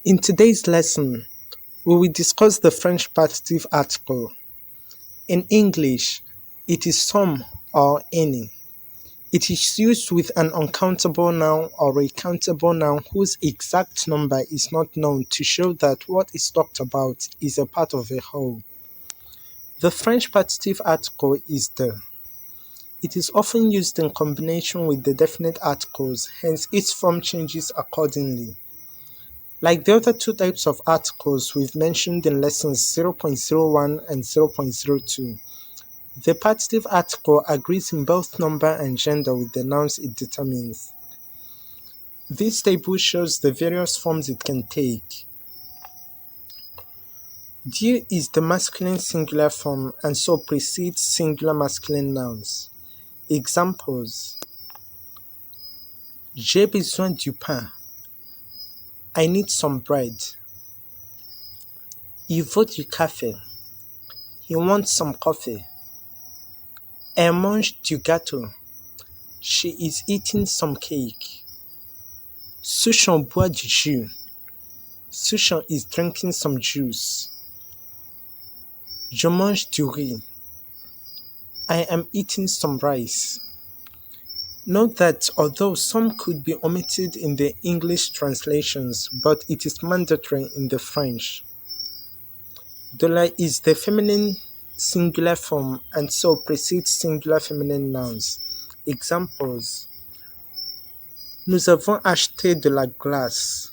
In today's lesson, we will discuss the French partitive article. In English, it is some or any. It is used with an uncountable noun or a countable noun whose exact number is not known to show that what is talked about is a part of a whole. The French partitive article is the. It is often used in combination with the definite articles, hence its form changes accordingly. Like the other two types of articles we've mentioned in lessons 0.01 and 0.02, the partitive article agrees in both number and gender with the nouns it determines. This table shows the various forms it can take. Dieu is the masculine singular form and so precedes singular masculine nouns. Examples: J'ai besoin du pain. I need some bread. Il veut du café. He wants some coffee. Elle mange du gâteau. She is eating some cake. Souchon boit du jus. Souchon is drinking some juice. Je mange du riz. I am eating some rice. Note that although some could be omitted in the English translations, but it is mandatory in the French. De la is the feminine singular form and so precedes singular feminine nouns. Examples: Nous avons acheté de la glace.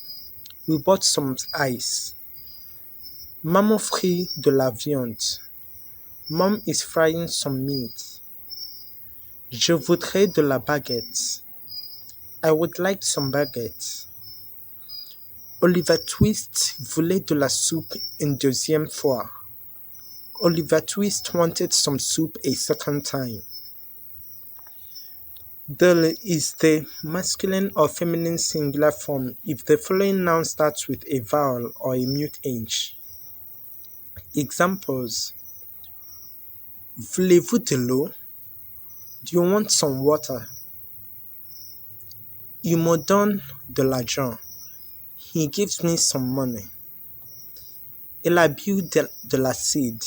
We bought some ice. Maman frit de la viande. Mom is frying some meat. Je voudrais de la baguette. I would like some baguette. Oliver Twist voulait de la soupe une deuxième fois. Oliver Twist wanted some soup a second time. De is the masculine or feminine singular form if the following noun starts with a vowel or a mute H. Examples: Voulez-vous de l'eau? Do you want some water? Il me donne de l'argent. He gives me some money. Il a bu de l'acide.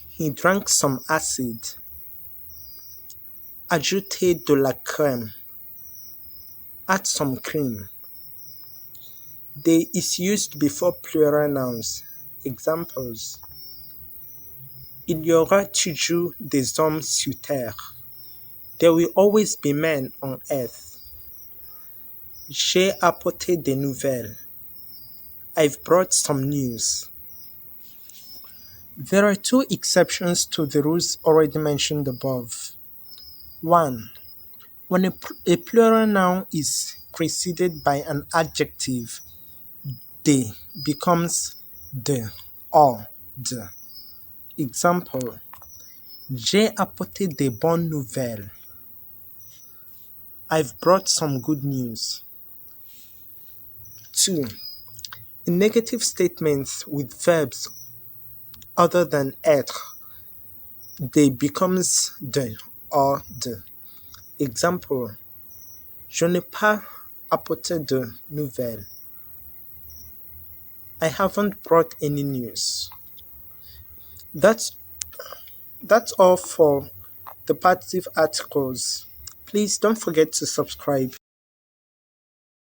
He drank some acid. Ajoutez de la crème. Add some cream. De is used before plural nouns. Examples: Il y aura toujours des hommes sur terre. There will always be men on earth. J'ai apporté des nouvelles. I've brought some news. There are two exceptions to the rules already mentioned above. 1. When a plural noun is preceded by an adjective, de becomes de or de. Example: J'ai apporté des bonnes nouvelles. I've brought some good news. 2. In negative statements with verbs other than être, de becomes de or de. Example: Je n'ai pas apporté de nouvelles. I haven't brought any news. That's all for the partitive articles. Please don't forget to subscribe.